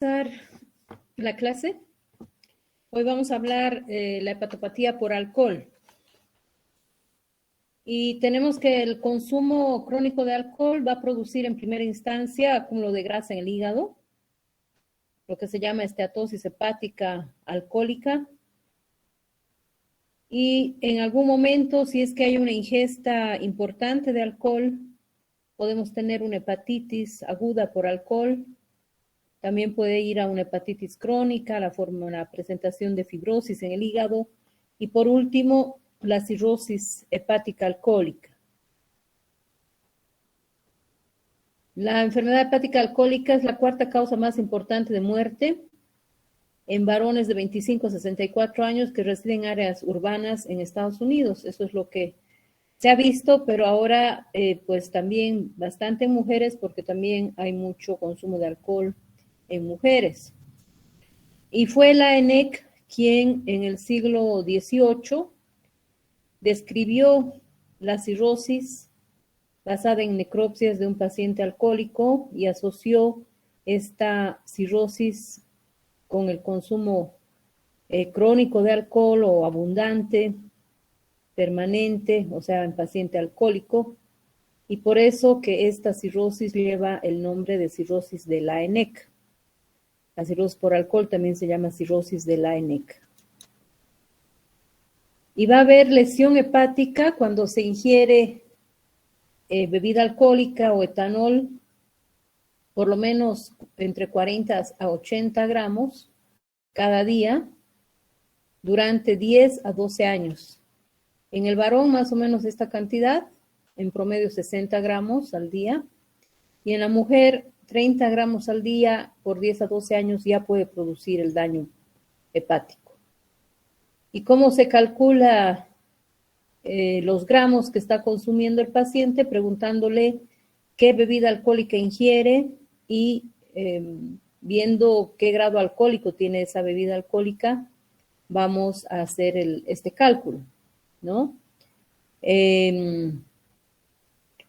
Empezar la clase. Hoy vamos a hablar la hepatopatía por alcohol. Y tenemos que el consumo crónico de alcohol va a producir en primera instancia acúmulo de grasa en el hígado, lo que se llama esteatosis hepática alcohólica. Y en algún momento, si es que hay una ingesta importante de alcohol, podemos tener una hepatitis aguda por alcohol. También puede ir a una hepatitis crónica, la presentación de fibrosis en el hígado. Y por último, la cirrosis hepática alcohólica. La enfermedad hepática alcohólica es la cuarta causa más importante de muerte en varones de 25 a 64 años que residen en áreas urbanas en Estados Unidos. Eso es lo que se ha visto, pero ahora pues también bastante en mujeres porque también hay mucho consumo de alcohol en mujeres. Y fue la ENEC quien en el siglo XVIII describió la cirrosis basada en necropsias de un paciente alcohólico y asoció esta cirrosis con el consumo crónico de alcohol o abundante, permanente, o sea, en paciente alcohólico, y por eso que esta cirrosis lleva el nombre de cirrosis de la ENEC. La cirrosis por alcohol también se llama cirrosis de la ENEC. Y va a haber lesión hepática cuando se ingiere bebida alcohólica o etanol, por lo menos entre 40 a 80 gramos cada día, durante 10 a 12 años. En el varón más o menos esta cantidad, en promedio 60 gramos al día, y en la mujer 30 gramos al día por 10 a 12 años ya puede producir el daño hepático. ¿Y cómo se calcula los gramos que está consumiendo el paciente? Preguntándole qué bebida alcohólica ingiere y viendo qué grado alcohólico tiene esa bebida alcohólica, vamos a hacer este cálculo, ¿no?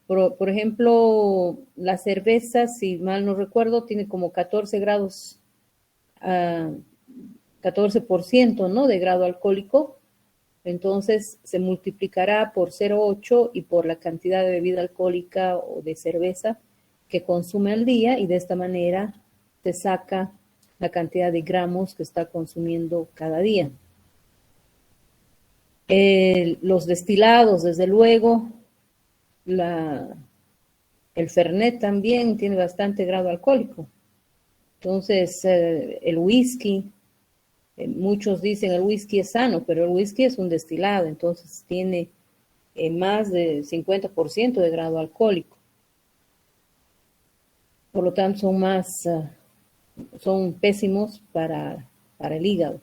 Por ejemplo, la cerveza, si mal no recuerdo, tiene como 14 grados, 14%, ¿no? De grado alcohólico. Entonces, se multiplicará por 0,8 y por la cantidad de bebida alcohólica o de cerveza que consume al día, y de esta manera se saca la cantidad de gramos que está consumiendo cada día. Los destilados, desde luego, el Fernet también tiene bastante grado alcohólico. Entonces, el whisky, muchos dicen el whisky es sano, pero el whisky es un destilado, entonces tiene más de 50% de grado alcohólico. Por lo tanto, son pésimos para el hígado.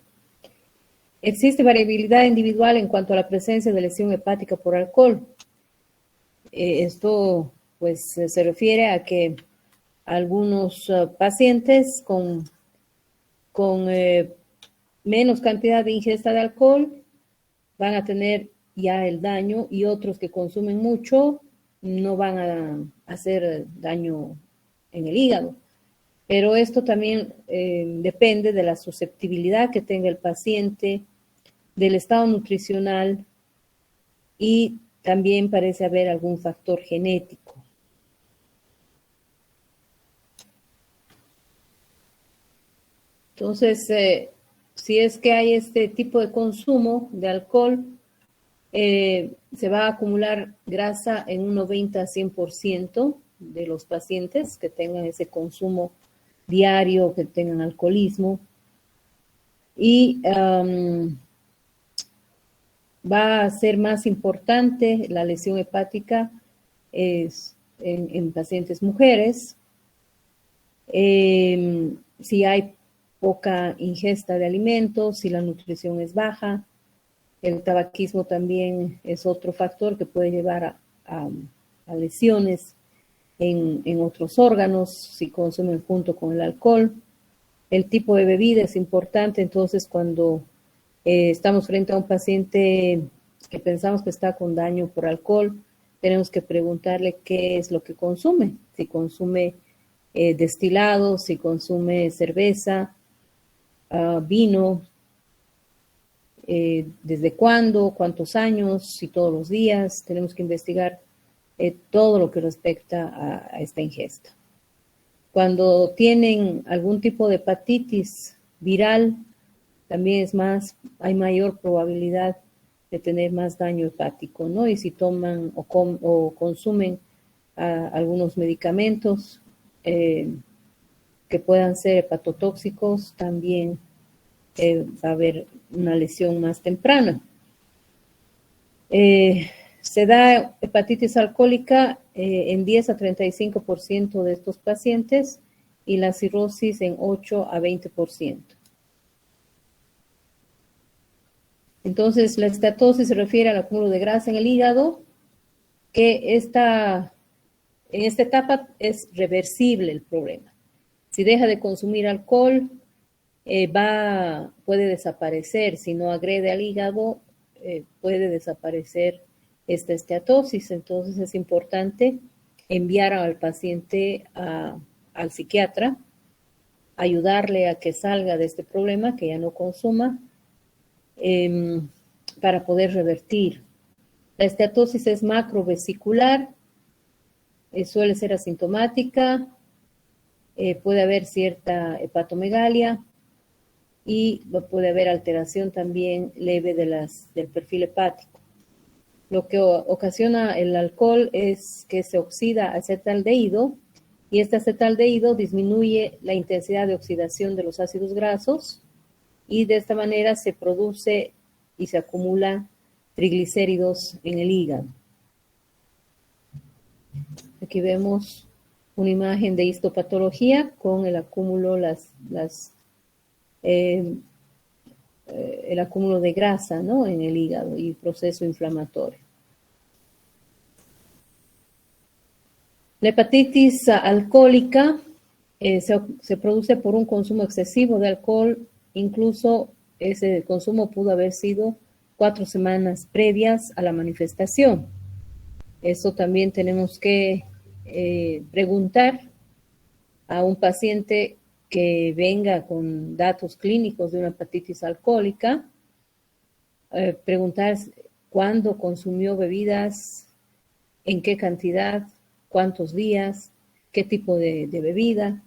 Existe variabilidad individual en cuanto a la presencia de lesión hepática por alcohol. Esto pues se refiere a que algunos pacientes con menos cantidad de ingesta de alcohol van a tener ya el daño, y otros que consumen mucho no van a hacer daño en el hígado. Pero esto también depende de la susceptibilidad que tenga el paciente, del estado nutricional, y también parece haber algún factor genético. Entonces, si es que hay este tipo de consumo de alcohol, se va a acumular grasa en un 90 a 100% de los pacientes que tengan ese consumo diario, que tengan alcoholismo. Y va a ser más importante la lesión hepática en pacientes mujeres. Si hay poca ingesta de alimentos, si la nutrición es baja. El tabaquismo también es otro factor que puede llevar a lesiones en otros órganos si consumen junto con el alcohol. El tipo de bebida es importante, entonces cuando estamos frente a un paciente que pensamos que está con daño por alcohol, tenemos que preguntarle qué es lo que consume. Si consume destilados, si consume cerveza, vino, desde cuándo, cuántos años, si todos los días. Tenemos que investigar todo lo que respecta a esta ingesta. Cuando tienen algún tipo de hepatitis viral, también hay mayor probabilidad de tener más daño hepático, ¿no? Y si toman o consumen algunos medicamentos que puedan ser hepatotóxicos, también va a haber una lesión más temprana. Se da hepatitis alcohólica en 10 a 35% de estos pacientes y la cirrosis en 8 a 20%. Entonces, la estatosis se refiere al acúmulo de grasa en el hígado, que en esta etapa es reversible el problema. Si deja de consumir alcohol, puede desaparecer. Si no agrede al hígado, puede desaparecer esta esteatosis. Entonces es importante enviar al paciente al psiquiatra, ayudarle a que salga de este problema, que ya no consuma, para poder revertir. La esteatosis es macrovesicular, suele ser asintomática, puede haber cierta hepatomegalia y puede haber alteración también leve del perfil hepático. Lo que ocasiona el alcohol es que se oxida acetaldehído y este acetaldehído disminuye la intensidad de oxidación de los ácidos grasos y de esta manera se produce y se acumulan triglicéridos en el hígado. Aquí vemos una imagen de histopatología con el acúmulo, el acúmulo de grasa, ¿no?, en el hígado y proceso inflamatorio. La hepatitis alcohólica se produce por un consumo excesivo de alcohol, incluso ese consumo pudo haber sido 4 semanas previas a la manifestación. Eso también tenemos que preguntar a un paciente que venga con datos clínicos de una hepatitis alcohólica, preguntar cuándo consumió bebidas, en qué cantidad, cuántos días, qué tipo de bebida,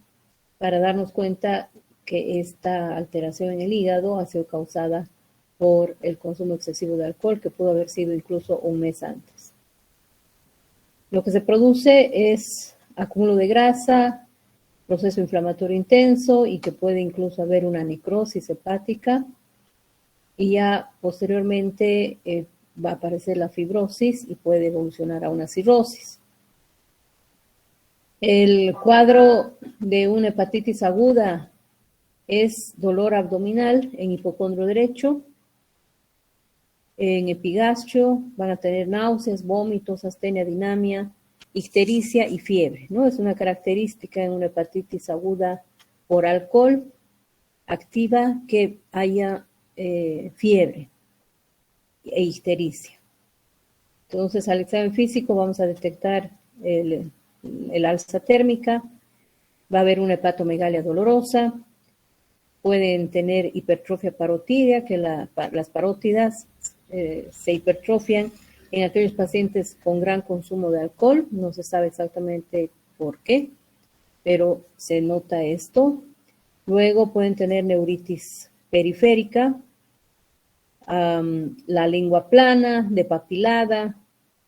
para darnos cuenta que esta alteración en el hígado ha sido causada por el consumo excesivo de alcohol, que pudo haber sido incluso un mes antes. Lo que se produce es acúmulo de grasa, proceso inflamatorio intenso y que puede incluso haber una necrosis hepática y ya posteriormente va a aparecer la fibrosis y puede evolucionar a una cirrosis. El cuadro de una hepatitis aguda es dolor abdominal en hipocondrio derecho, en epigastrio, van a tener náuseas, vómitos, astenia, dinamia, ictericia y fiebre, ¿no? Es una característica en una hepatitis aguda por alcohol activa que haya fiebre e ictericia. Entonces, al examen físico vamos a detectar el alza térmica, va a haber una hepatomegalia dolorosa, pueden tener hipertrofia parotídea, que las parótidas se hipertrofian en aquellos pacientes con gran consumo de alcohol. No se sabe exactamente por qué, pero se nota esto. Luego pueden tener neuritis periférica, la lengua plana, depapilada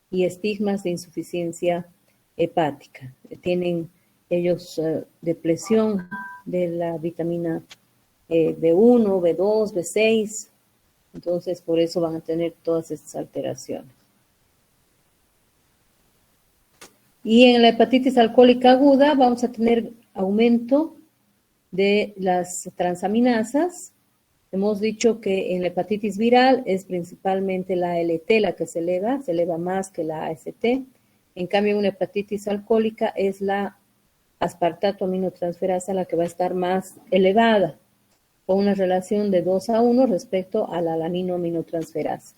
y estigmas de insuficiencia hepática. Tienen ellos depresión de la vitamina B1, B2, B6, entonces por eso van a tener todas estas alteraciones. Y en la hepatitis alcohólica aguda vamos a tener aumento de las transaminasas. Hemos dicho que en la hepatitis viral es principalmente la ALT la que se eleva más que la AST. En cambio, en una hepatitis alcohólica es la aspartato aminotransferasa la que va a estar más elevada, con una relación de 2:1 respecto a la alanino aminotransferasa.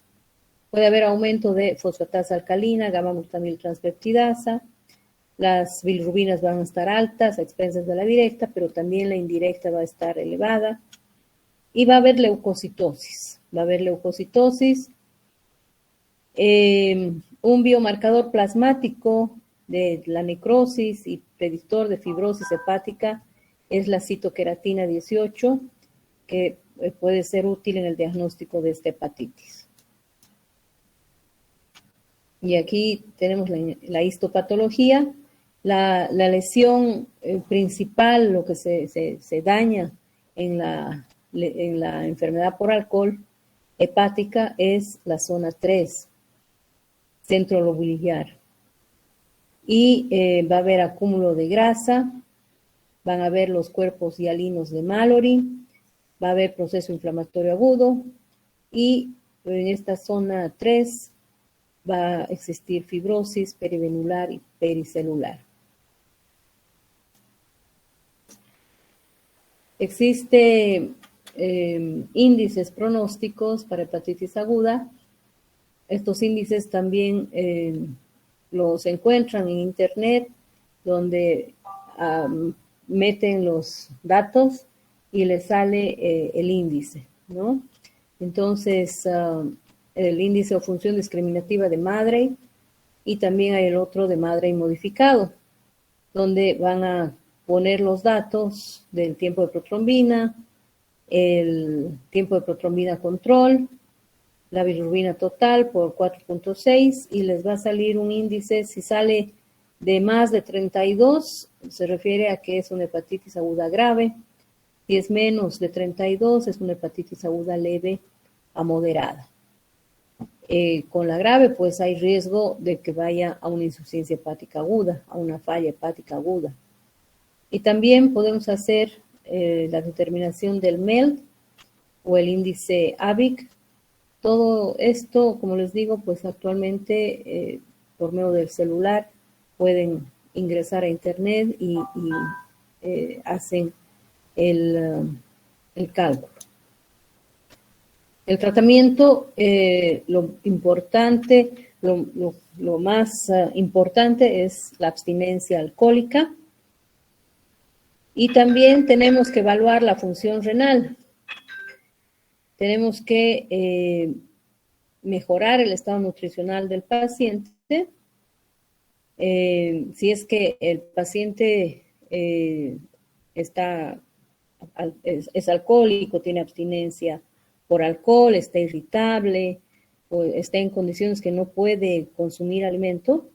Puede haber aumento de fosfatasa alcalina, gamma-glutamiltranspeptidasa, Las bilirrubinas van a estar altas a expensas de la directa, pero también la indirecta va a estar elevada. Y va a haber leucocitosis. Un biomarcador plasmático de la necrosis y predictor de fibrosis hepática es la citoqueratina 18, que puede ser útil en el diagnóstico de esta hepatitis. Y aquí tenemos la histopatología. La lesión principal, lo que se daña en la enfermedad por alcohol hepática es la zona 3, centro lobular. Y va a haber acúmulo de grasa, van a haber los cuerpos hialinos de Mallory, va a haber proceso inflamatorio agudo y en esta zona 3 va a existir fibrosis perivenular y pericelular. Existen índices pronósticos para hepatitis aguda. Estos índices también los encuentran en internet, donde meten los datos y les sale el índice, ¿no? Entonces, el índice o función discriminativa de Madre, y también hay el otro de Madre modificado, donde van a poner los datos del tiempo de protrombina, el tiempo de protrombina control, la bilirrubina total por 4.6 y les va a salir un índice. Si sale de más de 32, se refiere a que es una hepatitis aguda grave. Si es menos de 32, es una hepatitis aguda leve a moderada. Con la grave, pues hay riesgo de que vaya a una insuficiencia hepática aguda, a una falla hepática aguda. Y también podemos hacer la determinación del MELD o el índice ABIC. Todo esto, como les digo, pues actualmente por medio del celular pueden ingresar a internet y hacen el cálculo. El tratamiento, lo más importante es la abstinencia alcohólica. Y también tenemos que evaluar la función renal. Tenemos que mejorar el estado nutricional del paciente. Si es que el paciente es alcohólico, tiene abstinencia por alcohol, está irritable, o está en condiciones que no puede consumir alimento,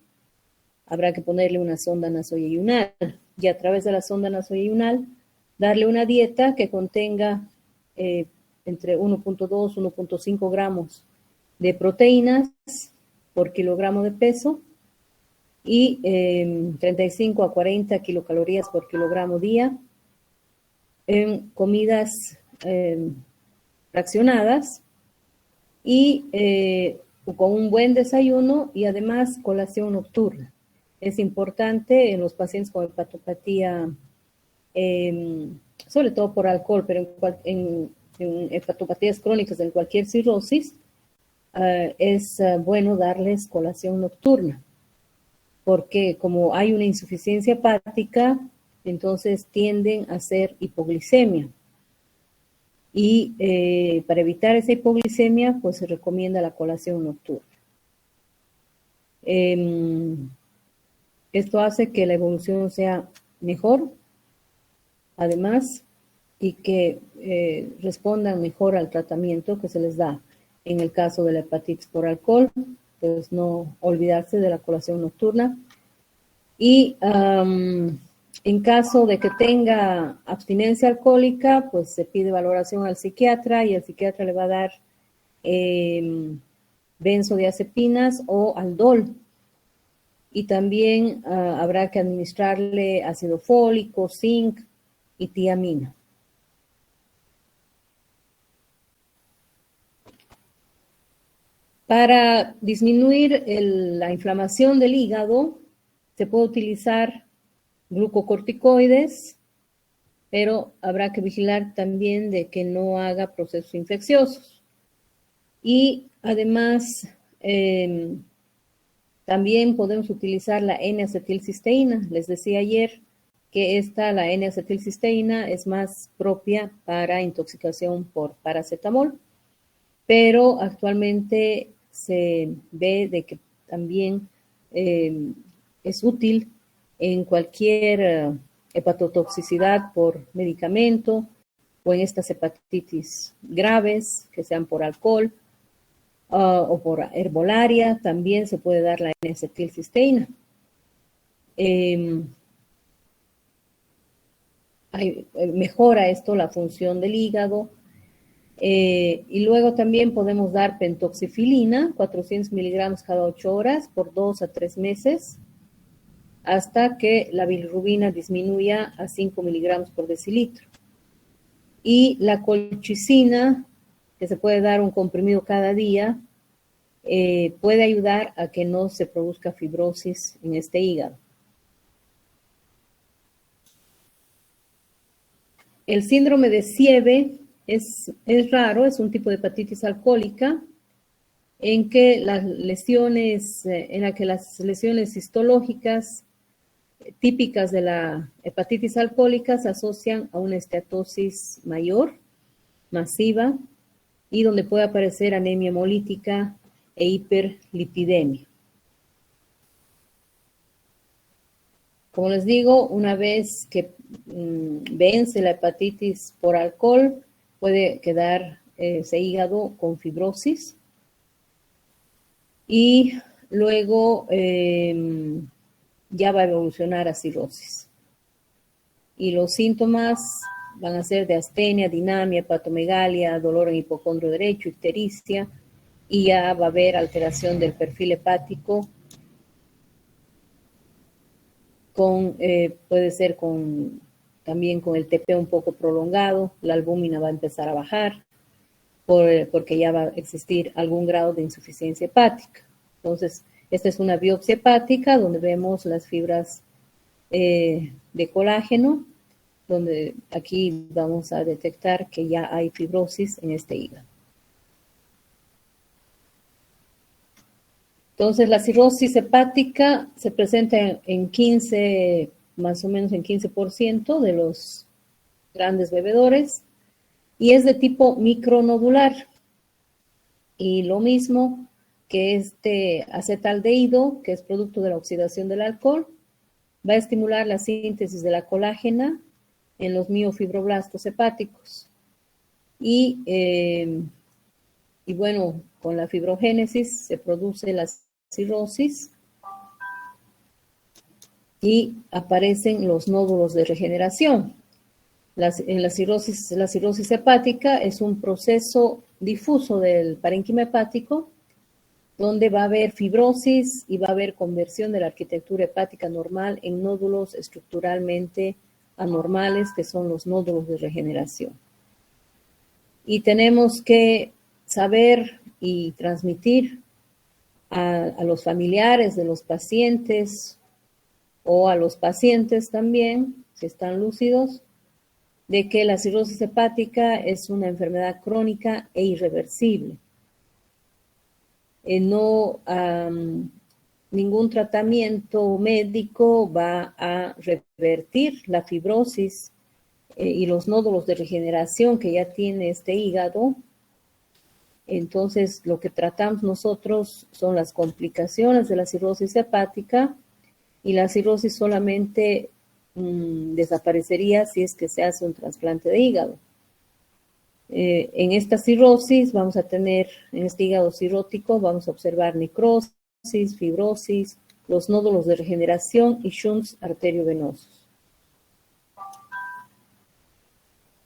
habrá que ponerle una sonda nasoyeyunal y a través de la sonda nasoyeyunal darle una dieta que contenga entre 1.2 y 1.5 gramos de proteínas por kilogramo de peso y 35 a 40 kilocalorías por kilogramo día en comidas fraccionadas y con un buen desayuno y además colación nocturna. Es importante en los pacientes con hepatopatía, sobre todo por alcohol, pero en hepatopatías crónicas, en cualquier cirrosis, es bueno darles colación nocturna, porque como hay una insuficiencia hepática, entonces tienden a hacer hipoglicemia. Y para evitar esa hipoglicemia, pues se recomienda la colación nocturna. Esto hace que la evolución sea mejor, además, y que respondan mejor al tratamiento que se les da. En el caso de la hepatitis por alcohol, pues no olvidarse de la colación nocturna. Y en caso de que tenga abstinencia alcohólica, pues se pide valoración al psiquiatra y el psiquiatra le va a dar benzodiazepinas o aldol. Y también habrá que administrarle ácido fólico, zinc y tiamina. Para disminuir la inflamación del hígado, se puede utilizar glucocorticoides, pero habrá que vigilar también de que no haga procesos infecciosos. Y además, También podemos utilizar la N-acetilcisteína. Les decía ayer que la N-acetilcisteína es más propia para intoxicación por paracetamol, pero actualmente se ve de que también es útil en cualquier hepatotoxicidad por medicamento o en estas hepatitis graves que sean por alcohol o por herbolaria. También se puede dar la N-acetilcisteína. Mejora esto la función del hígado. Y luego también podemos dar pentoxifilina, 400 miligramos cada 8 horas por 2 a 3 meses, hasta que la bilirrubina disminuya a 5 miligramos por decilitro. Y la colchicina, que se puede dar un comprimido cada día, puede ayudar a que no se produzca fibrosis en este hígado. El síndrome de Siebe es raro, es un tipo de hepatitis alcohólica en que las lesiones histológicas típicas de la hepatitis alcohólica se asocian a una esteatosis mayor, masiva, y donde puede aparecer anemia hemolítica e hiperlipidemia. Como les digo, una vez que vence la hepatitis por alcohol, puede quedar ese hígado con fibrosis y luego ya va a evolucionar a cirrosis. Y los síntomas van a ser de astenia, dinamia, hepatomegalia, dolor en hipocondrio derecho, ictericia, y ya va a haber alteración del perfil hepático puede ser también con el TP un poco prolongado. La albúmina va a empezar a bajar porque ya va a existir algún grado de insuficiencia hepática. Entonces, esta es una biopsia hepática donde vemos las fibras de colágeno, donde aquí vamos a detectar que ya hay fibrosis en este hígado. Entonces, la cirrosis hepática se presenta en 15, más o menos en 15% de los grandes bebedores y es de tipo micronodular. Y lo mismo que este acetaldehído, que es producto de la oxidación del alcohol, va a estimular la síntesis de la colágena en los miofibroblastos hepáticos. Y bueno, con la fibrogénesis se produce la cirrosis y aparecen los nódulos de regeneración. La cirrosis hepática es un proceso difuso del parénquima hepático donde va a haber fibrosis y va a haber conversión de la arquitectura hepática normal en nódulos estructuralmente anormales, que son los nódulos de regeneración. Y tenemos que saber y transmitir a los familiares de los pacientes o a los pacientes también, si están lúcidos, de que la cirrosis hepática es una enfermedad crónica e irreversible. Ningún tratamiento médico va a revertir la fibrosis y los nódulos de regeneración que ya tiene este hígado. Entonces, lo que tratamos nosotros son las complicaciones de la cirrosis hepática y la cirrosis solamente desaparecería si es que se hace un trasplante de hígado. En esta cirrosis vamos a tener, en este hígado cirrótico, vamos a observar necrosis, fibrosis, los nódulos de regeneración y shunts arteriovenosos.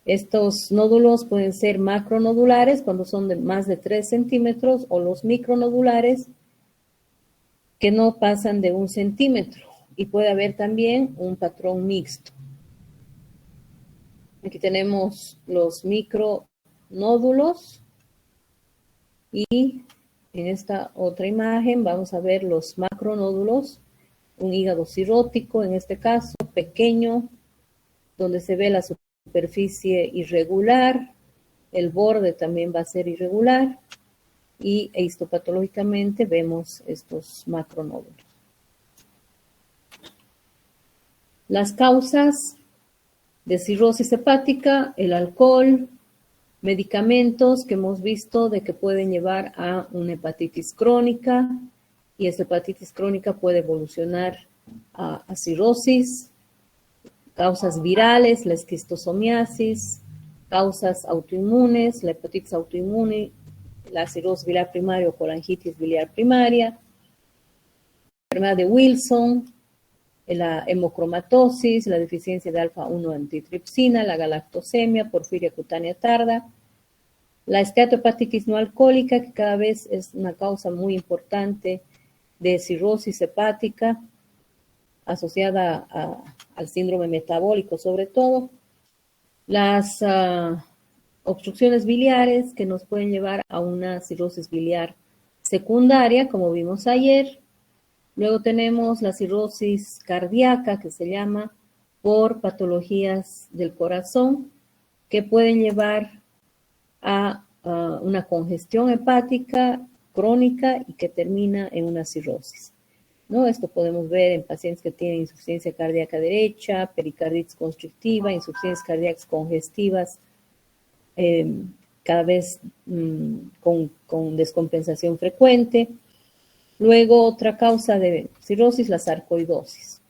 Estos nódulos pueden ser macronodulares cuando son de más de 3 centímetros o los micronodulares que no pasan de 1 centímetro y puede haber también un patrón mixto. Aquí tenemos los micronódulos y en esta otra imagen vamos a ver los macronódulos, un hígado cirrótico en este caso, pequeño, donde se ve la superficie irregular, el borde también va a ser irregular y histopatológicamente vemos estos macronódulos. Las causas de cirrosis hepática: el alcohol, medicamentos que hemos visto de que pueden llevar a una hepatitis crónica, y esta hepatitis crónica puede evolucionar a cirrosis, causas virales, la esquistosomiasis, causas autoinmunes, la hepatitis autoinmune, la cirrosis biliar primaria o colangitis biliar primaria, la enfermedad de Wilson, la hemocromatosis, la deficiencia de alfa-1 antitripsina, la galactosemia, porfiria cutánea tarda, la esteatohepatitis no alcohólica, que cada vez es una causa muy importante de cirrosis hepática, asociada al síndrome metabólico sobre todo, las obstrucciones biliares que nos pueden llevar a una cirrosis biliar secundaria, como vimos ayer. Luego tenemos la cirrosis cardíaca, que se llama por patologías del corazón, que pueden llevar a una congestión hepática crónica y que termina en una cirrosis, ¿no? Esto podemos ver en pacientes que tienen insuficiencia cardíaca derecha, pericarditis constrictiva, insuficiencias cardíacas congestivas, cada vez con descompensación frecuente. Luego, otra causa de cirrosis, la sarcoidosis.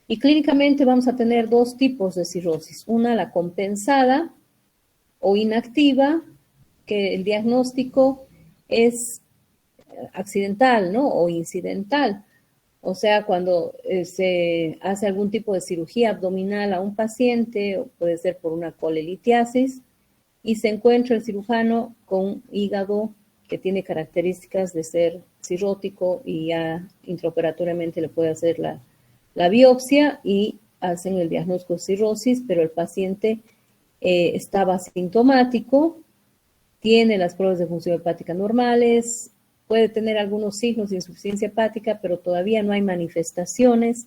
Y clínicamente vamos a tener dos tipos de cirrosis. Una, la compensada o inactiva, que el diagnóstico es accidental, ¿no? O incidental. O sea, cuando se hace algún tipo de cirugía abdominal a un paciente, o puede ser por una colelitiasis, y se encuentra el cirujano con hígado que tiene características de ser cirrótico, y ya intraoperatoriamente le puede hacer la biopsia y hacen el diagnóstico de cirrosis, pero el paciente estaba asintomático, tiene las pruebas de función hepática normales, puede tener algunos signos de insuficiencia hepática, pero todavía no hay manifestaciones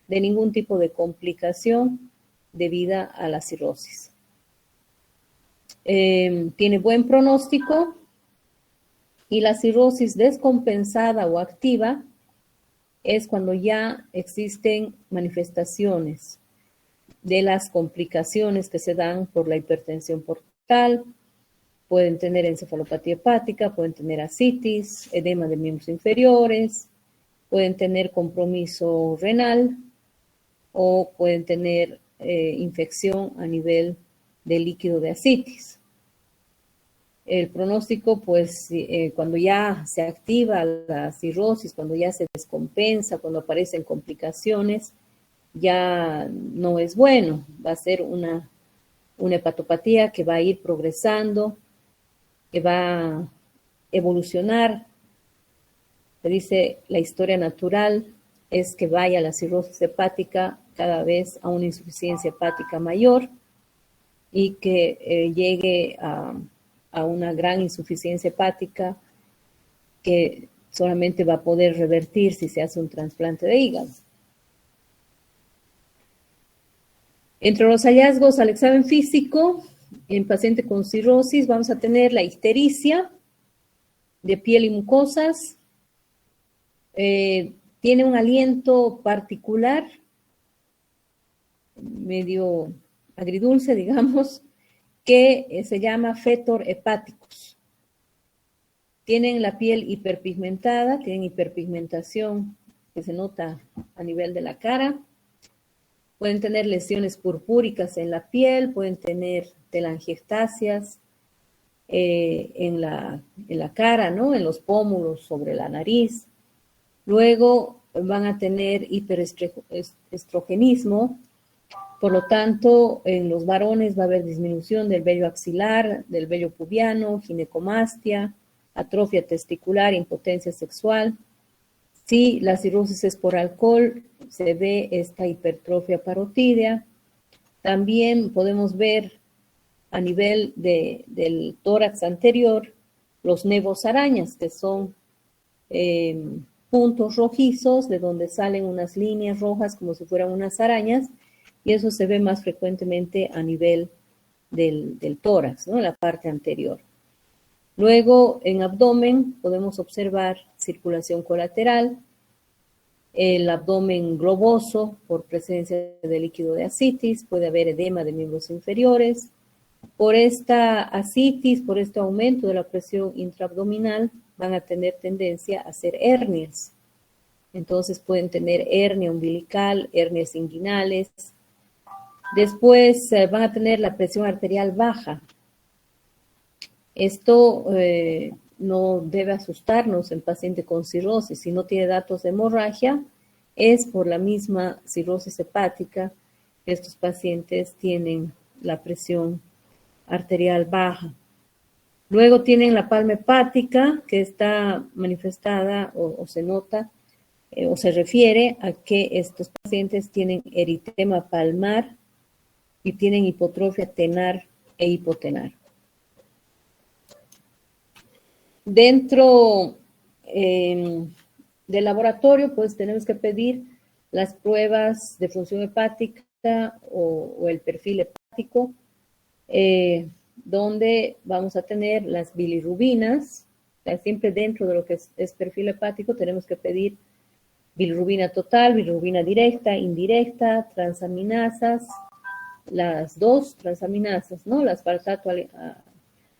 de ningún tipo de complicación debida a la cirrosis. Tiene buen pronóstico, y la cirrosis descompensada o activa es cuando ya existen manifestaciones de las complicaciones que se dan por la hipertensión portal. Pueden tener encefalopatía hepática, pueden tener ascitis, edema de miembros inferiores, pueden tener compromiso renal o pueden tener infección a nivel de líquido de ascitis. El pronóstico, pues, cuando ya se activa la cirrosis, cuando ya se descompensa, cuando aparecen complicaciones, ya no es bueno. Va a ser una hepatopatía que va a ir progresando, que va a evolucionar. Se dice, la historia natural es que vaya la cirrosis hepática cada vez a una insuficiencia hepática mayor y que llegue a una gran insuficiencia hepática que solamente va a poder revertir si se hace un trasplante de hígado. Entre los hallazgos al examen físico, en paciente con cirrosis vamos a tener la ictericia de piel y mucosas. Tiene un aliento particular, medio agridulce, digamos, que se llama fetor hepáticos. Tienen la piel hiperpigmentada, tienen hiperpigmentación que se nota a nivel de la cara. Pueden tener lesiones purpúricas en la piel, pueden tener telangiectasias en la cara, ¿no? En los pómulos, sobre la nariz. Luego van a tener hiperestrogenismo. Por lo tanto, en los varones va a haber disminución del vello axilar, del vello pubiano, ginecomastia, atrofia testicular, impotencia sexual. Si la cirrosis es por alcohol, se ve esta hipertrofia parotídea. También podemos ver a nivel del tórax anterior los nevos arañas, que son puntos rojizos de donde salen unas líneas rojas como si fueran unas arañas, y eso se ve más frecuentemente a nivel del tórax, ¿no? En la parte anterior. Luego, en abdomen podemos observar circulación colateral, el abdomen globoso por presencia de líquido de ascitis, puede haber edema de miembros inferiores. Por esta ascitis, por este aumento de la presión intraabdominal, van a tener tendencia a hacer hernias. Entonces pueden tener hernia umbilical, hernias inguinales. Después van a tener la presión arterial baja. Esto no debe asustarnos en paciente con cirrosis. Si no tiene datos de hemorragia, es por la misma cirrosis hepática que estos pacientes tienen la presión arterial baja. Luego tienen la palma hepática, que está manifestada o se nota o se refiere a que estos pacientes tienen eritema palmar y tienen hipotrofia tenar e hipotenar. Dentro del laboratorio, pues tenemos que pedir las pruebas de función hepática o el perfil hepático, donde vamos a tener las bilirrubinas. O sea, siempre dentro de lo que es perfil hepático tenemos que pedir bilirrubina total, bilirrubina directa, indirecta, transaminasas, las dos transaminasas, ¿no? La aspartato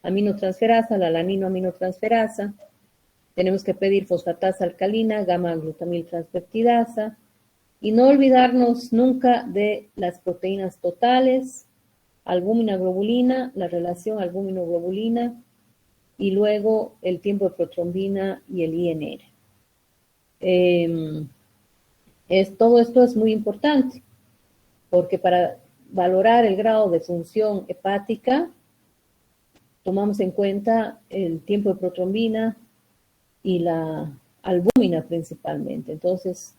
aminotransferasa, la alanino-aminotransferasa. Tenemos que pedir fosfatasa alcalina, gamma-glutamiltranspeptidasa. Y no olvidarnos nunca de las proteínas totales, albúmina globulina, la relación albúmino-globulina, y luego el tiempo de protrombina y el INR. Todo esto es muy importante, porque para valorar el grado de función hepática, tomamos en cuenta el tiempo de protrombina y la albúmina principalmente. Entonces,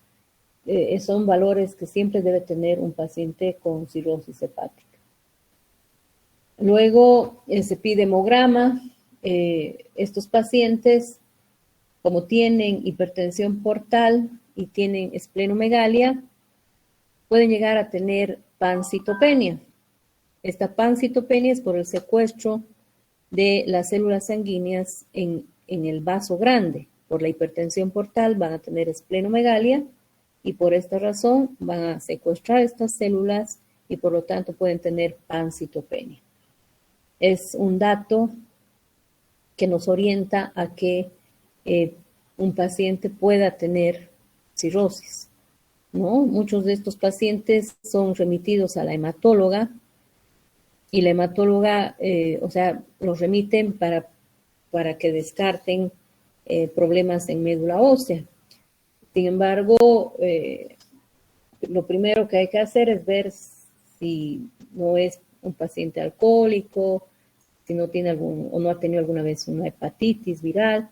son valores que siempre debe tener un paciente con cirrosis hepática. Luego se pide hemograma. Estos pacientes, como tienen hipertensión portal y tienen esplenomegalia, pueden llegar a tener pancitopenia. Esta pancitopenia es por el secuestro de las células sanguíneas en el vaso grande. Por la hipertensión portal van a tener esplenomegalia y por esta razón van a secuestrar estas células y por lo tanto pueden tener pancitopenia. Es un dato que nos orienta a que un paciente pueda tener cirrosis, ¿no? Muchos de estos pacientes son remitidos a la hematóloga y la hematóloga, los remiten para que descarten problemas en médula ósea. Sin embargo, lo primero que hay que hacer es ver si no es un paciente alcohólico, si no tiene o no ha tenido alguna vez una hepatitis viral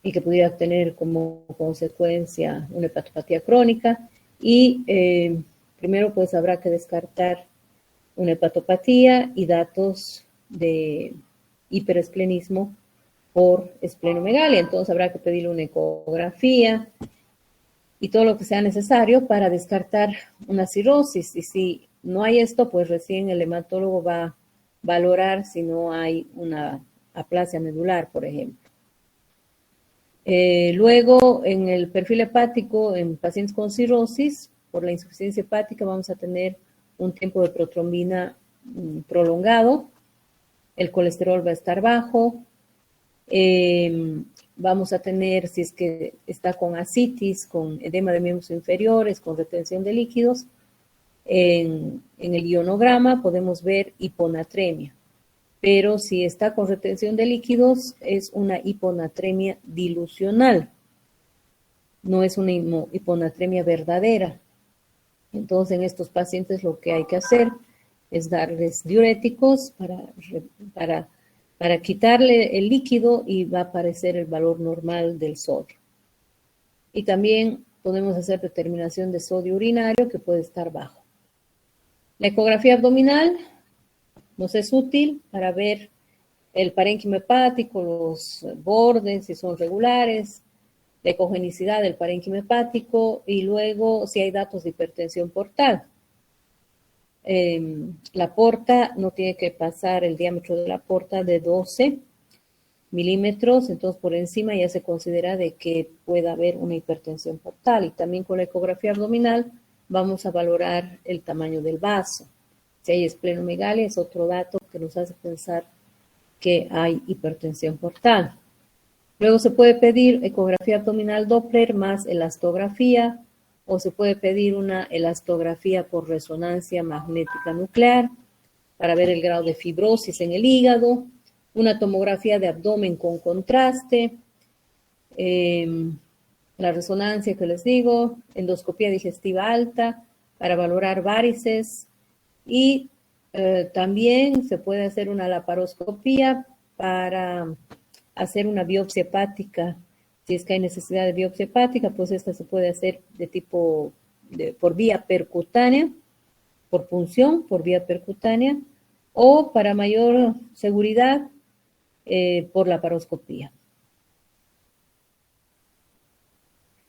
y que pudiera tener como consecuencia una hepatopatía crónica. Y primero pues habrá que descartar una hepatopatía y datos de hiperesplenismo por esplenomegalia. Entonces habrá que pedirle una ecografía y todo lo que sea necesario para descartar una cirrosis. Y si no hay esto, pues recién el hematólogo va a valorar si no hay una aplasia medular, por ejemplo. Luego, en el perfil hepático, en pacientes con cirrosis, por la insuficiencia hepática vamos a tener un tiempo de protrombina prolongado, el colesterol va a estar bajo, vamos a tener, si es que está con ascitis, con edema de miembros inferiores, con retención de líquidos, en el ionograma podemos ver hiponatremia, pero si está con retención de líquidos es una hiponatremia dilucional, no es una hiponatremia verdadera. Entonces en estos pacientes lo que hay que hacer es darles diuréticos para quitarle el líquido y va a aparecer el valor normal del sodio. Y también podemos hacer determinación de sodio urinario que puede estar bajo. La ecografía abdominal nos es útil para ver el parénquima hepático, los bordes, si son regulares, la ecogenicidad del parénquima hepático y luego si hay datos de hipertensión portal. La porta no tiene que pasar el diámetro de la porta de 12 milímetros, entonces por encima ya se considera de que pueda haber una hipertensión portal. Y también con la ecografía abdominal vamos a valorar el tamaño del vaso. Si hay esplenomegalia es otro dato que nos hace pensar que hay hipertensión portal. Luego se puede pedir ecografía abdominal Doppler más elastografía, o se puede pedir una elastografía por resonancia magnética nuclear para ver el grado de fibrosis en el hígado, una tomografía de abdomen con contraste, la resonancia que les digo, endoscopía digestiva alta para valorar varices y también se puede hacer una laparoscopía para hacer una biopsia hepática. Si es que hay necesidad de biopsia hepática, pues esta se puede hacer de tipo, por vía percutánea, por punción, por vía percutánea, o para mayor seguridad, por laparoscopía.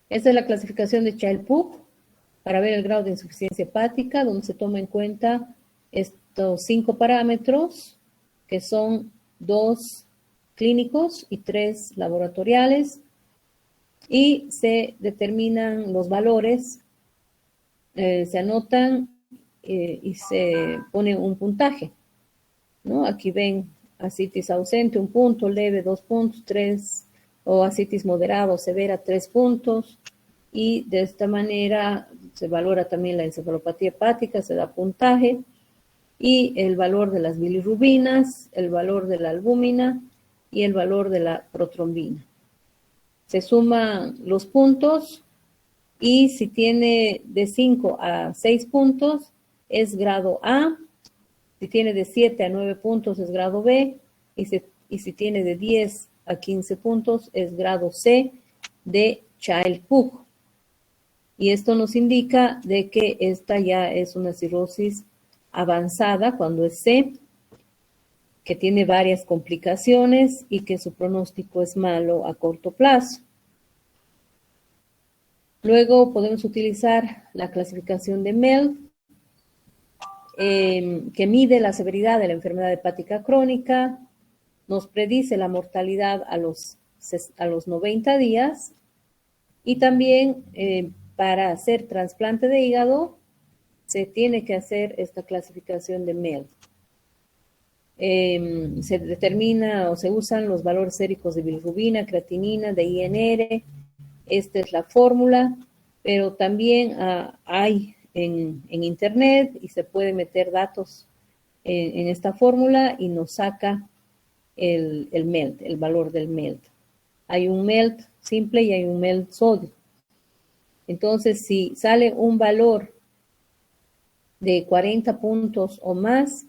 Esta es la clasificación de Child-Pugh para ver el grado de insuficiencia hepática, donde se toma en cuenta estos 5 parámetros, que son 2 clínicos y 3 laboratoriales, y se determinan los valores, se anotan y se pone un puntaje, ¿no? Aquí ven ascitis ausente, 1 punto, leve, 2 puntos, 3, o ascitis moderada o severa, 3 puntos, y de esta manera se valora también la encefalopatía hepática, se da puntaje, y el valor de las bilirrubinas, el valor de la albúmina y el valor de la protrombina. Se suman los puntos y si tiene de 5 a 6 puntos es grado A, si tiene de 7 a 9 puntos es grado B y si tiene de 10 a 15 puntos es grado C de Child-Pugh. Y esto nos indica de que esta ya es una cirrosis avanzada cuando es C, que tiene varias complicaciones y que su pronóstico es malo a corto plazo. Luego podemos utilizar la clasificación de MELD, que mide la severidad de la enfermedad hepática crónica, nos predice la mortalidad a los 90 días y también para hacer trasplante de hígado se tiene que hacer esta clasificación de MELD. Se determina o se usan los valores séricos de bilirrubina, creatinina, de INR. Esta es la fórmula, pero también hay en internet y se puede meter datos en esta fórmula y nos saca el MELD, el valor del MELD. Hay un MELD simple y hay un MELD sodio. Entonces, si sale un valor de 40 puntos o más,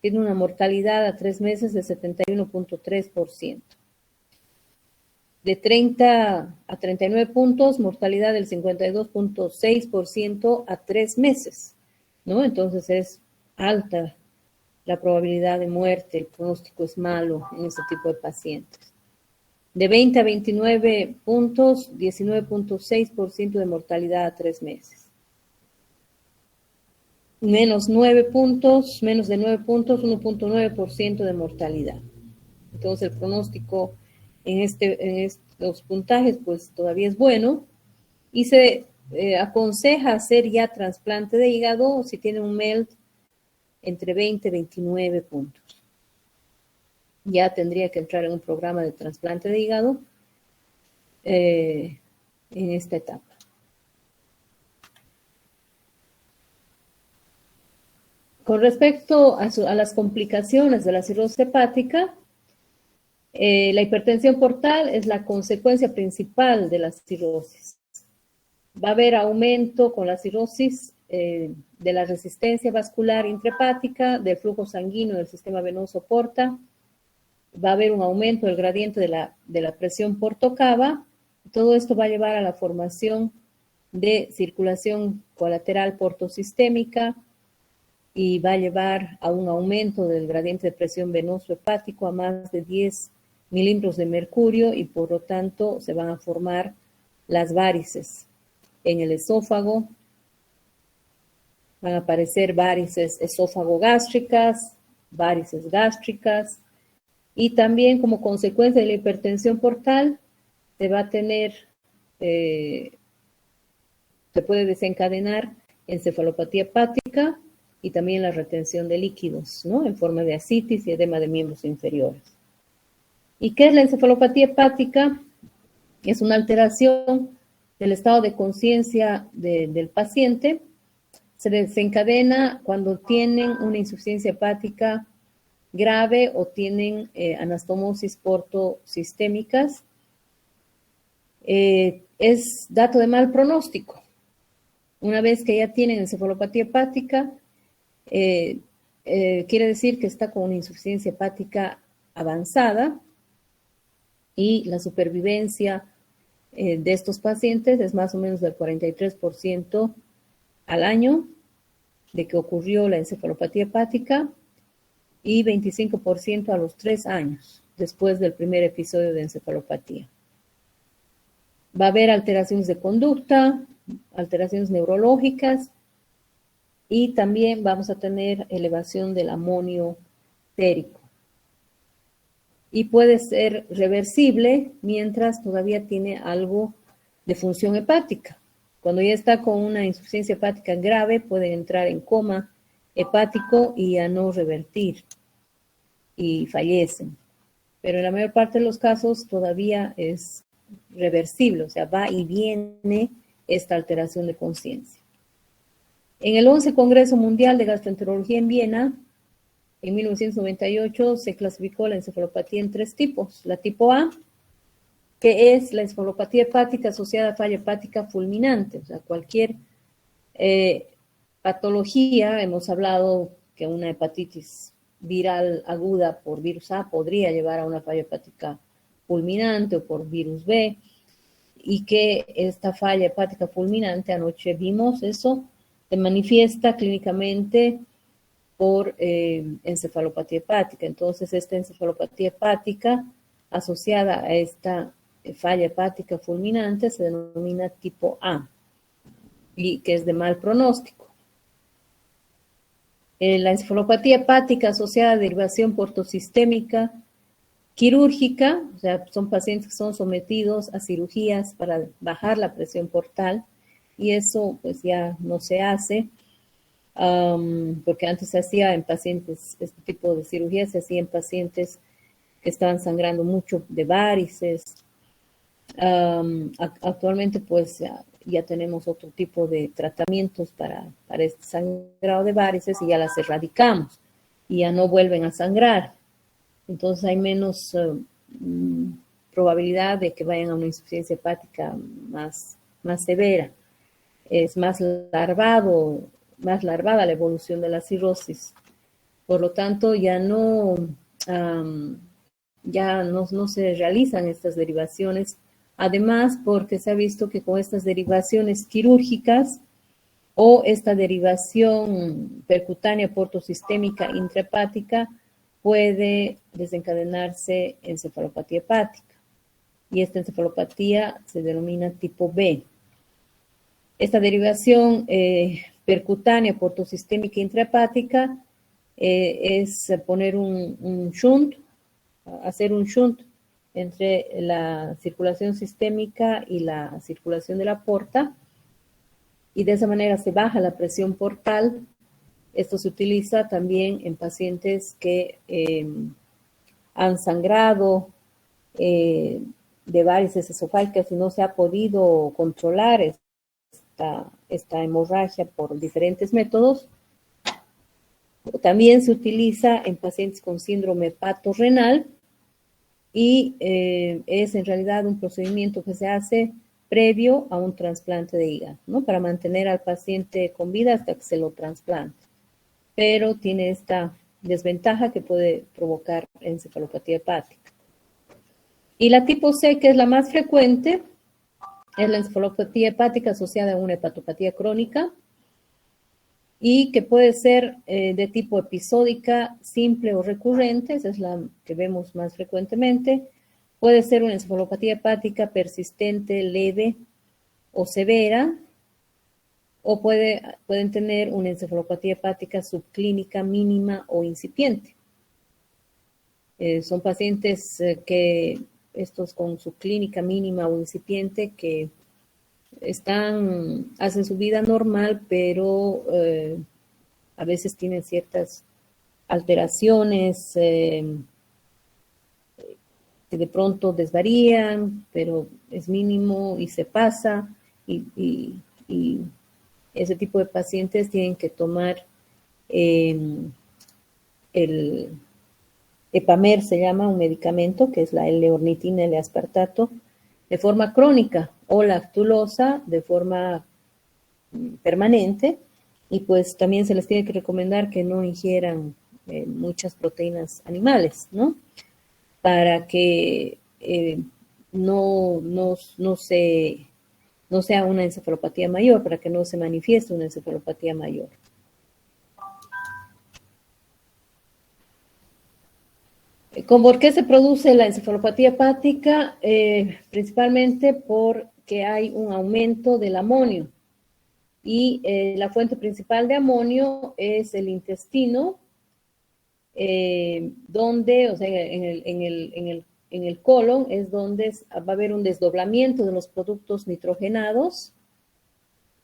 tiene una mortalidad a 3 meses de 71.3%. De 30 a 39 puntos, mortalidad del 52.6% a 3 meses, ¿no? Entonces es alta la probabilidad de muerte, el pronóstico es malo en este tipo de pacientes. De 20 a 29 puntos, 19.6% de mortalidad a 3 meses. Menos 9 puntos, menos de 9 puntos, 1.9% de mortalidad. Entonces el pronóstico en estos puntajes pues todavía es bueno y se aconseja hacer ya trasplante de hígado si tiene un MELD entre 20 y 29 puntos. Ya tendría que entrar en un programa de trasplante de hígado en esta etapa. Con respecto a las complicaciones de la cirrosis hepática, la hipertensión portal es la consecuencia principal de la cirrosis. Va a haber aumento con la cirrosis de la resistencia vascular intrahepática, del flujo sanguíneo del sistema venoso porta. Va a haber un aumento del gradiente de la presión portocava. Todo esto va a llevar a la formación de circulación colateral portosistémica y va a llevar a un aumento del gradiente de presión venoso hepático a más de 10 milímetros de mercurio y por lo tanto se van a formar las varices en el esófago. Van a aparecer varices esófago-gástricas, varices gástricas Y también como consecuencia de la hipertensión portal, se va a tener, se puede desencadenar encefalopatía hepática y también la retención de líquidos, ¿no? En forma de ascitis y edema de miembros inferiores. ¿Y qué es la encefalopatía hepática? Es una alteración del estado de conciencia del paciente. Se desencadena cuando tienen una insuficiencia hepática grave o tienen anastomosis portosistémicas. Es dato de mal pronóstico. Una vez que ya tienen encefalopatía hepática, quiere decir que está con una insuficiencia hepática avanzada y la supervivencia de estos pacientes es más o menos del 43% al año de que ocurrió la encefalopatía hepática y 25% a los 3 años después del primer episodio de encefalopatía. Va a haber alteraciones de conducta, alteraciones neurológicas y también vamos a tener elevación del amonio sérico. Y puede ser reversible mientras todavía tiene algo de función hepática. Cuando ya está con una insuficiencia hepática grave, puede entrar en coma hepático y a no revertir y fallecen. Pero en la mayor parte de los casos todavía es reversible, o sea, va y viene esta alteración de conciencia. En el 11 Congreso Mundial de Gastroenterología en Viena, en 1998 se clasificó la encefalopatía en 3 tipos. La tipo A, que es la encefalopatía hepática asociada a falla hepática fulminante, o sea, cualquier patología, hemos hablado que una hepatitis viral aguda por virus A podría llevar a una falla hepática fulminante o por virus B, y que esta falla hepática fulminante, anoche vimos eso, se manifiesta clínicamente por encefalopatía hepática. Entonces, esta encefalopatía hepática asociada a esta falla hepática fulminante se denomina tipo A, y que es de mal pronóstico. La encefalopatía hepática asociada a derivación portosistémica quirúrgica, o sea, son pacientes que son sometidos a cirugías para bajar la presión portal, y eso pues ya no se hace, porque antes se hacía en pacientes, este tipo de cirugía se hacía en pacientes que estaban sangrando mucho de varices. Actualmente pues ya tenemos otro tipo de tratamientos para este sangrado de varices y ya las erradicamos y ya no vuelven a sangrar. Entonces hay menos probabilidad de que vayan a una insuficiencia hepática más severa. Es más larvada la evolución de la cirrosis. Por lo tanto, ya no se realizan estas derivaciones. Además, porque se ha visto que con estas derivaciones quirúrgicas o esta derivación percutánea portosistémica intrahepática puede desencadenarse encefalopatía hepática. Y esta encefalopatía se denomina tipo B. Esta derivación percutánea portosistémica intrahepática es poner un shunt, hacer un shunt entre la circulación sistémica y la circulación de la porta, y de esa manera se baja la presión portal. Esto se utiliza también en pacientes que han sangrado de varices esofágicas y no se ha podido controlar esta hemorragia por diferentes métodos. También se utiliza en pacientes con síndrome hepatorrenal y es en realidad un procedimiento que se hace previo a un trasplante de hígado, ¿no? Para mantener al paciente con vida hasta que se lo trasplante. Pero tiene esta desventaja que puede provocar encefalopatía hepática. Y la tipo C, que es la más frecuente, es la encefalopatía hepática asociada a una hepatopatía crónica y que puede ser de tipo episódica, simple o recurrente, esa es la que vemos más frecuentemente. Puede ser una encefalopatía hepática persistente, leve o severa, o pueden tener una encefalopatía hepática subclínica mínima o incipiente. Son pacientes que estos con su clínica mínima o incipiente que hacen su vida normal, pero a veces tienen ciertas alteraciones que de pronto desvarían, pero es mínimo y se pasa, y ese tipo de pacientes tienen que tomar el Epamer, se llama un medicamento, que es la L-ornitina, L-aspartato, de forma crónica, o lactulosa de forma permanente, y pues también se les tiene que recomendar que no ingieran muchas proteínas animales, ¿no? Para que no sea una encefalopatía mayor, para que no se manifieste una encefalopatía mayor. ¿Por qué se produce la encefalopatía hepática? Principalmente porque hay un aumento del amonio. Y la fuente principal de amonio es el intestino, donde, o sea, en el colon es donde va a haber un desdoblamiento de los productos nitrogenados,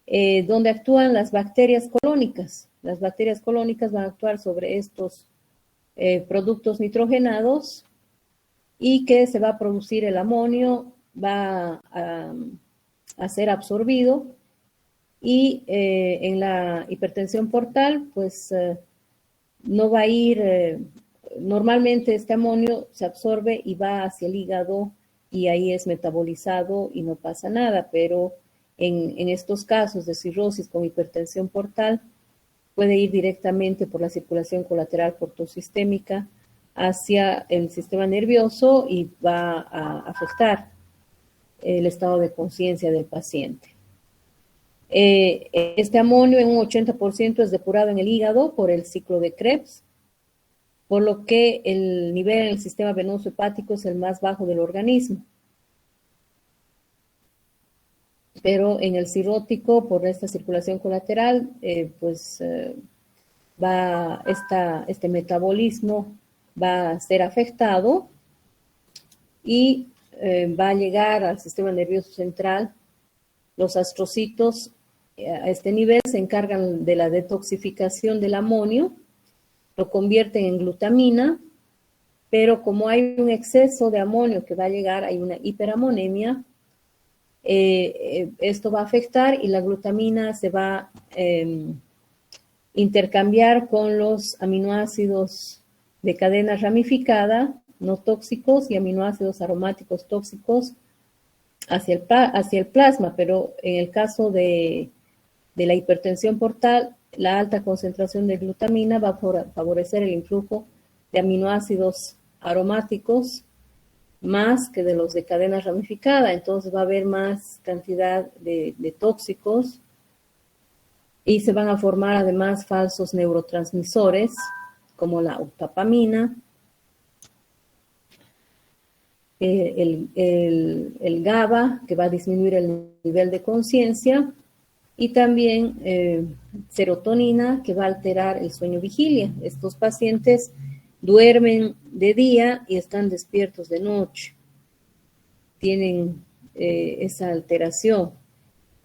donde actúan las bacterias colónicas. Las bacterias colónicas van a actuar sobre estos productos nitrogenados y que se va a producir el amonio, va a ser absorbido, y en la hipertensión portal, pues no va a ir, normalmente este amonio se absorbe y va hacia el hígado y ahí es metabolizado y no pasa nada, pero en estos casos de cirrosis con hipertensión portal, puede ir directamente por la circulación colateral portosistémica hacia el sistema nervioso y va a afectar el estado de conciencia del paciente. Este amonio en un 80% es depurado en el hígado por el ciclo de Krebs, por lo que el nivel en el sistema venoso hepático es el más bajo del organismo. Pero en el cirrótico, por esta circulación colateral, este metabolismo va a ser afectado y va a llegar al sistema nervioso central. Los astrocitos a este nivel se encargan de la detoxificación del amonio, lo convierten en glutamina, pero como hay un exceso de amonio que va a llegar, hay una hiperamonemia, esto va a afectar y la glutamina se va a intercambiar con los aminoácidos de cadena ramificada, no tóxicos, y aminoácidos aromáticos tóxicos hacia el plasma, pero en el caso de la hipertensión portal, la alta concentración de glutamina va a favorecer el influjo de aminoácidos aromáticos más que de los de cadena ramificada, entonces va a haber más cantidad de tóxicos y se van a formar además falsos neurotransmisores como la octapamina, el GABA, que va a disminuir el nivel de conciencia, y también serotonina, que va a alterar el sueño-vigilia. Estos pacientes duermen de día y están despiertos de noche. Tienen esa alteración.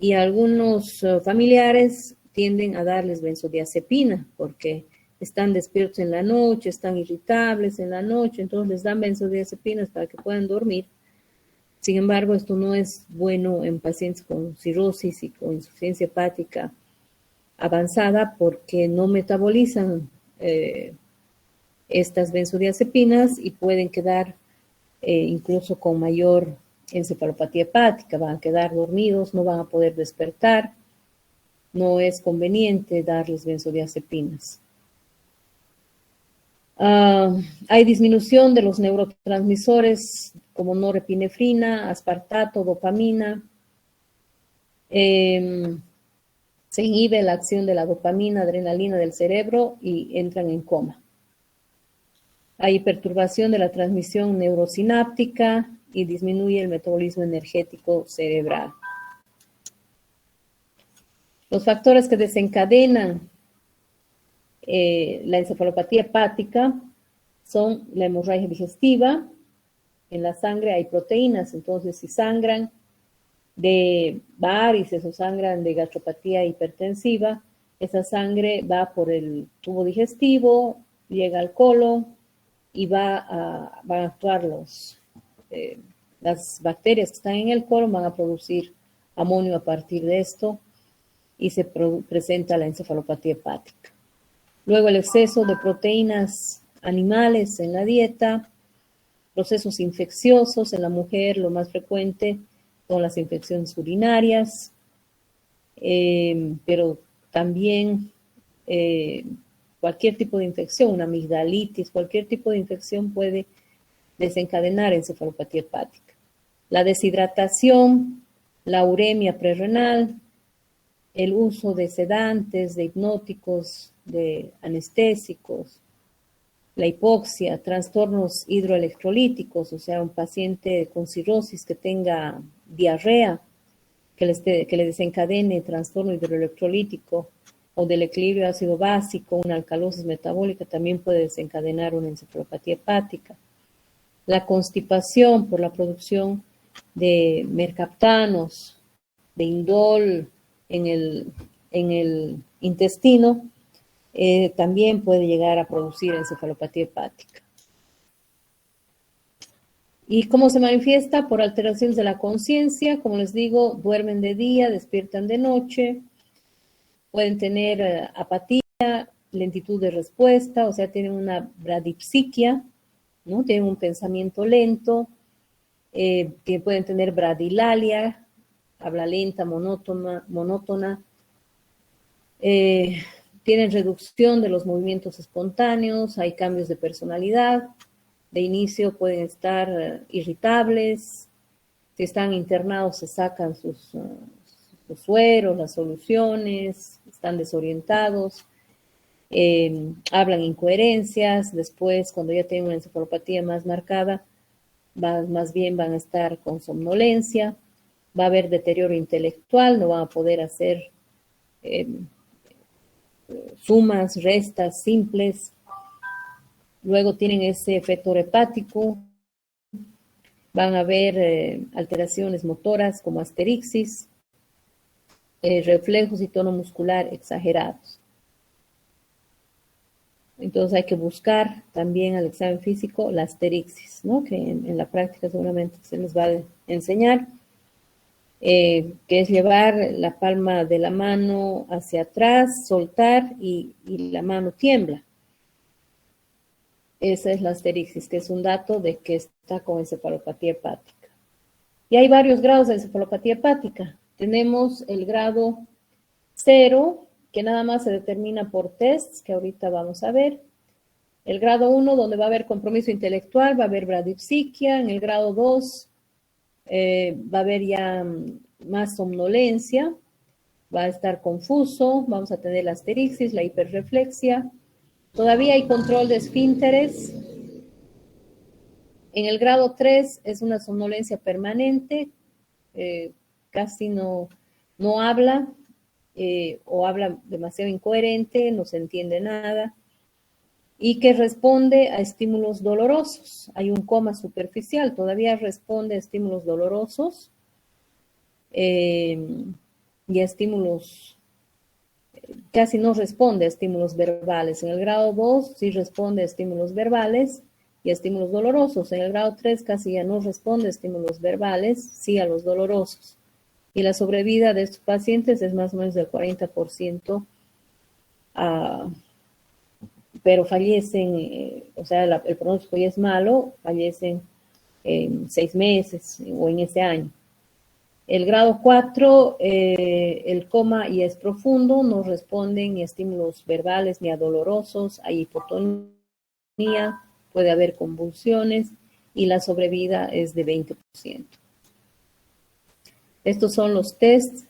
Y algunos familiares tienden a darles benzodiazepina porque están despiertos en la noche, están irritables en la noche, entonces les dan benzodiazepinas para que puedan dormir. Sin embargo, esto no es bueno en pacientes con cirrosis y con insuficiencia hepática avanzada porque no metabolizan estas benzodiazepinas y pueden quedar incluso con mayor encefalopatía hepática, van a quedar dormidos, no van a poder despertar. No es conveniente darles benzodiazepinas. Hay disminución de los neurotransmisores como norepinefrina, aspartato, dopamina. Se inhibe la acción de la dopamina, adrenalina del cerebro y entran en coma. Hay perturbación de la transmisión neurosináptica y disminuye el metabolismo energético cerebral. Los factores que desencadenan la encefalopatía hepática son la hemorragia digestiva. En la sangre hay proteínas, entonces si sangran de varices o sangran de gastropatía hipertensiva, esa sangre va por el tubo digestivo, llega al colon y van a actuar las bacterias que están en el colon, van a producir amonio a partir de esto y se presenta la encefalopatía hepática. Luego el exceso de proteínas animales en la dieta, procesos infecciosos en la mujer, lo más frecuente son las infecciones urinarias, pero también cualquier tipo de infección, una amigdalitis, cualquier tipo de infección puede desencadenar encefalopatía hepática. La deshidratación, la uremia prerrenal, el uso de sedantes, de hipnóticos, de anestésicos, la hipoxia, trastornos hidroelectrolíticos, o sea, un paciente con cirrosis que tenga diarrea, que le desencadene trastorno hidroelectrolítico o del equilibrio ácido básico, una alcalosis metabólica, también puede desencadenar una encefalopatía hepática. La constipación por la producción de mercaptanos, de indol en el intestino, también puede llegar a producir encefalopatía hepática. ¿Y cómo se manifiesta? Por alteraciones de la conciencia, como les digo, duermen de día, despiertan de noche, pueden tener apatía, lentitud de respuesta, o sea, tienen una bradipsiquia, ¿no? Tienen un pensamiento lento, pueden tener bradilalia, habla lenta, monótona, tienen reducción de los movimientos espontáneos, hay cambios de personalidad, de inicio pueden estar irritables, si están internados se sacan sus sueros, las soluciones, están desorientados, hablan incoherencias, después cuando ya tienen una encefalopatía más marcada, más bien van a estar con somnolencia, va a haber deterioro intelectual, no van a poder hacer sumas, restas simples. Luego tienen ese efecto hepático, van a haber alteraciones motoras como asterixis, reflejos y tono muscular exagerados. Entonces hay que buscar también al examen físico la asterixis, ¿no? Que en la práctica seguramente se les va a enseñar, que es llevar la palma de la mano hacia atrás, soltar y la mano tiembla. Esa es la asterixis, que es un dato de que está con encefalopatía hepática. Y hay varios grados de encefalopatía hepática. Tenemos el grado 0, que nada más se determina por tests, que ahorita vamos a ver. El grado 1, donde va a haber compromiso intelectual, va a haber bradipsiquia. En el grado 2, va a haber ya más somnolencia, va a estar confuso, vamos a tener la asterixis, la hiperreflexia. Todavía hay control de esfínteres. En el grado 3 es una somnolencia permanente, casi no habla o habla demasiado incoherente, no se entiende nada y que responde a estímulos dolorosos. Hay un coma superficial, todavía responde a estímulos dolorosos y a estímulos casi no responde a estímulos verbales. En el grado 2 sí responde a estímulos verbales y a estímulos dolorosos. En el grado 3 casi ya no responde a estímulos verbales, sí a los dolorosos. Y la sobrevida de estos pacientes es más o menos del 40%, pero fallecen, o sea, el pronóstico ya es malo, fallecen en 6 meses o en ese año. El grado 4, el coma ya es profundo, no responden ni a estímulos verbales ni a dolorosos, hay hipotonía, puede haber convulsiones y la sobrevida es de 20%. Estos son los tests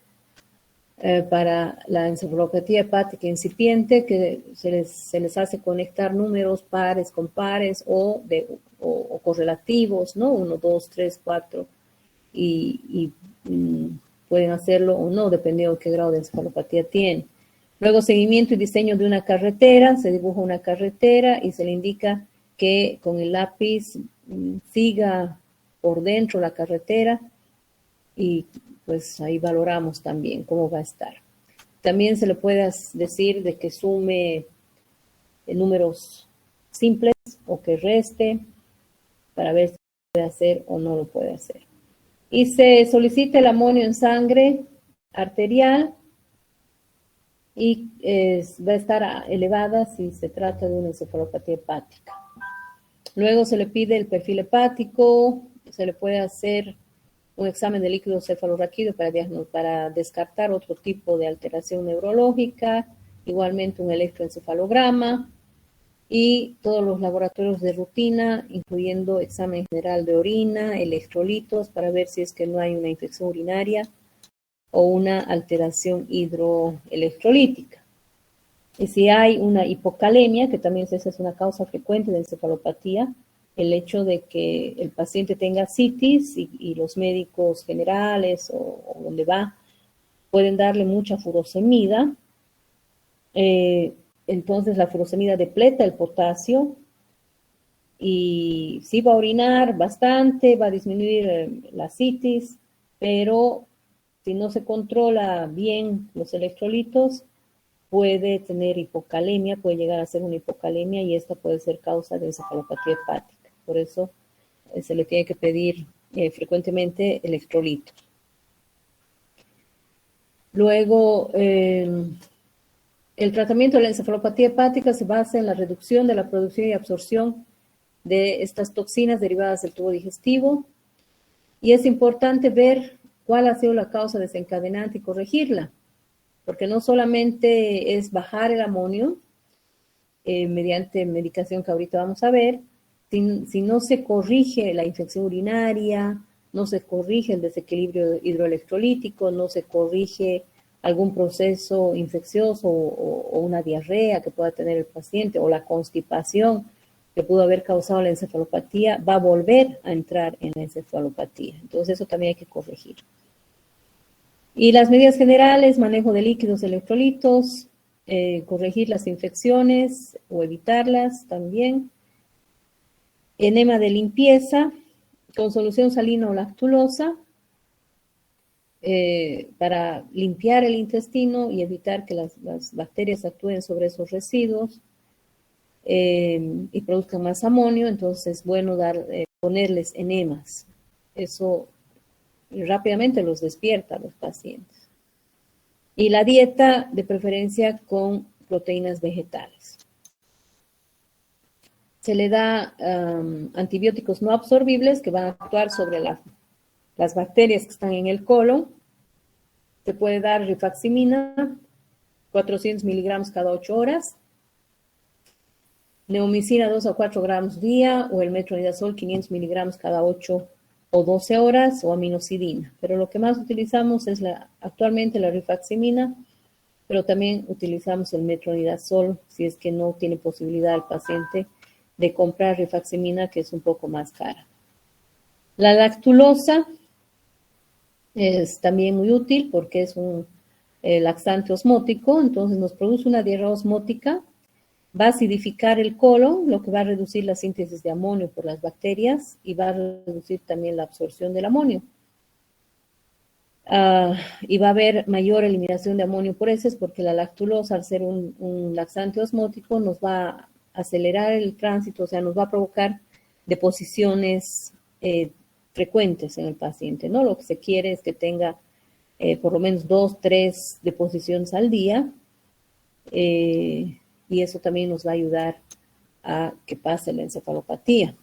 para la encefalopatía hepática incipiente, que se les hace conectar números pares con pares o correlativos, ¿no? 1, 2, 3, 4, y pueden hacerlo o no, dependiendo de qué grado de encefalopatía tienen. Luego, seguimiento y diseño de una carretera, se dibuja una carretera y se le indica que con el lápiz siga por dentro la carretera y pues ahí valoramos también cómo va a estar. También se le puede decir de que sume números simples o que reste para ver si lo puede hacer o no lo puede hacer. Y se solicita el amonio en sangre arterial y va a estar elevada si se trata de una encefalopatía hepática. Luego se le pide el perfil hepático, se le puede hacer un examen de líquido cefalorraquídeo para descartar otro tipo de alteración neurológica, igualmente un electroencefalograma y todos los laboratorios de rutina, incluyendo examen general de orina, electrolitos, para ver si es que no hay una infección urinaria o una alteración hidroelectrolítica. Y si hay una hipocalemia, que también esa es una causa frecuente de encefalopatía, el hecho de que el paciente tenga citis y los médicos generales o donde va pueden darle mucha furosemida, entonces la furosemida depleta el potasio y sí va a orinar bastante, va a disminuir la citis, pero si no se controla bien los electrolitos, puede tener hipocalemia, puede llegar a ser una hipocalemia y esta puede ser causa de encefalopatía hepática. Por eso se le tiene que pedir frecuentemente electrolitos. Luego, el tratamiento de la encefalopatía hepática se basa en la reducción de la producción y absorción de estas toxinas derivadas del tubo digestivo y es importante ver cuál ha sido la causa desencadenante y corregirla, porque no solamente es bajar el amonio mediante medicación que ahorita vamos a ver, si no se corrige la infección urinaria, no se corrige el desequilibrio hidroelectrolítico, no se corrige algún proceso infeccioso o una diarrea que pueda tener el paciente o la constipación que pudo haber causado la encefalopatía, va a volver a entrar en la encefalopatía. Entonces eso también hay que corregir. Y las medidas generales, manejo de líquidos electrolitos, corregir las infecciones o evitarlas también. Enema de limpieza con solución salina o lactulosa para limpiar el intestino y evitar que las bacterias actúen sobre esos residuos y produzcan más amonio. Entonces es bueno ponerles enemas. Eso rápidamente los despierta a los pacientes. Y la dieta de preferencia con proteínas vegetales. Se le da antibióticos no absorbibles que van a actuar sobre las bacterias que están en el colon. Se puede dar rifaximina, 400 miligramos cada 8 horas. Neomicina 2 a 4 gramos día o el metronidazol 500 miligramos cada 8 o 12 horas o aminocidina. Pero lo que más utilizamos es actualmente la rifaximina, pero también utilizamos el metronidazol si es que no tiene posibilidad el paciente de comprar rifaximina, que es un poco más cara. La lactulosa es también muy útil porque es un laxante osmótico, entonces nos produce una diarrea osmótica, va a acidificar el colon, lo que va a reducir la síntesis de amonio por las bacterias y va a reducir también la absorción del amonio. Y va a haber mayor eliminación de amonio por heces porque la lactulosa, al ser un laxante osmótico, nos va a acelerar el tránsito, o sea, nos va a provocar deposiciones frecuentes en el paciente, ¿no? Lo que se quiere es que tenga por lo menos 2, 3 deposiciones al día y eso también nos va a ayudar a que pase la encefalopatía.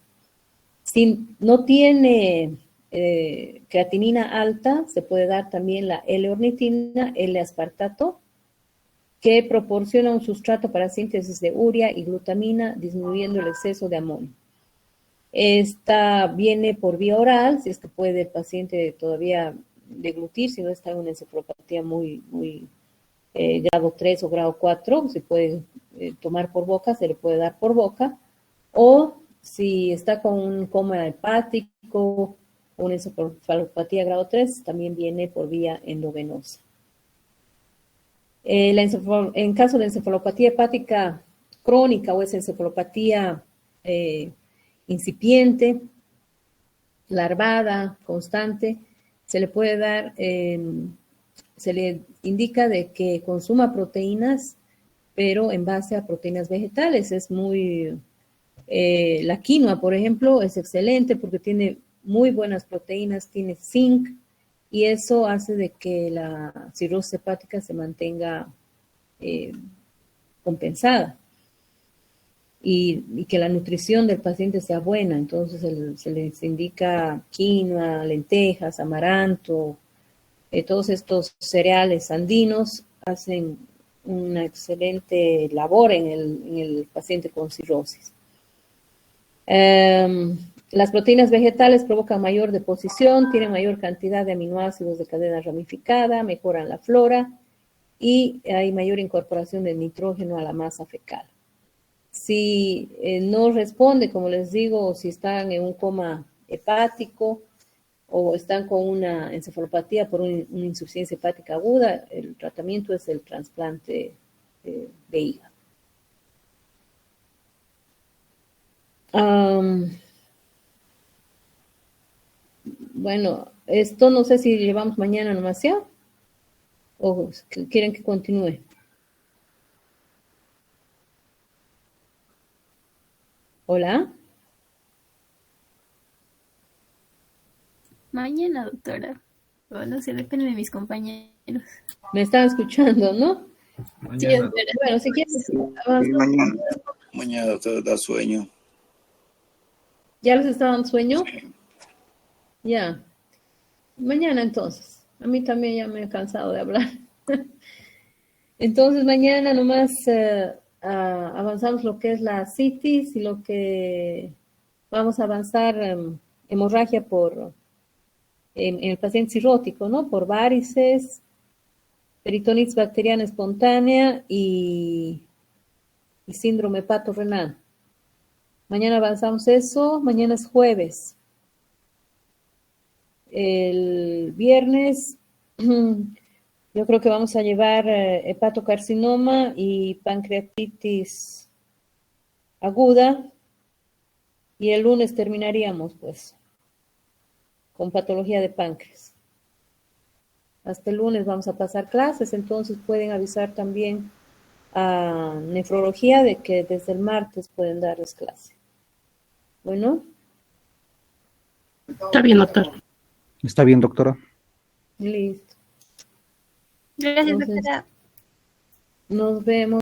Si no tiene creatinina alta, se puede dar también la L-ornitina, L-aspartato, que proporciona un sustrato para síntesis de urea y glutamina, disminuyendo el exceso de amonio. Esta viene por vía oral, si es que puede el paciente todavía deglutir, si no está en una encefalopatía muy grado 3 o grado 4, se puede tomar por boca, se le puede dar por boca, o si está con un coma hepático, una encefalopatía grado 3, también viene por vía endovenosa. En caso de encefalopatía hepática crónica o esa encefalopatía incipiente, larvada, constante, se le puede dar, se le indica de que consuma proteínas, pero en base a proteínas vegetales. Es muy, la quinoa, por ejemplo, es excelente porque tiene muy buenas proteínas, tiene zinc, y eso hace de que la cirrosis hepática se mantenga compensada. Y que la nutrición del paciente sea buena. Entonces se les indica quinoa, lentejas, amaranto, todos estos cereales andinos hacen una excelente labor en el paciente con cirrosis. Las proteínas vegetales provocan mayor deposición, tienen mayor cantidad de aminoácidos de cadena ramificada, mejoran la flora y hay mayor incorporación de nitrógeno a la masa fecal. Si no responde, como les digo, o si están en un coma hepático o están con una encefalopatía por una insuficiencia hepática aguda, el tratamiento es el trasplante de hígado. Bueno, esto no sé si llevamos mañana nomás ya o quieren que continúe. Hola. Mañana, doctora. Bueno, se depende de mis compañeros. Me están escuchando, ¿no? Sí, es verdad. Bueno, si quieres, Mañana, doctora, da sueño. ¿Ya les está dando sueño? Sí. Ya. Mañana entonces. A mí también ya me he cansado de hablar. Entonces mañana nomás avanzamos lo que es la citis y lo que vamos a avanzar hemorragia en el paciente cirrótico, ¿no? Por varices, peritonitis bacteriana espontánea y síndrome hepatorrenal. Mañana avanzamos eso, mañana es jueves. El viernes yo creo que vamos a llevar hepatocarcinoma y pancreatitis aguda, y el lunes terminaríamos pues con patología de páncreas. Hasta el lunes vamos a pasar clases, entonces pueden avisar también a nefrología de que desde el martes pueden darles clase. Bueno. Está bien, doctor. Está bien, doctora. Listo. Gracias, Entonces, doctora. nos vemos.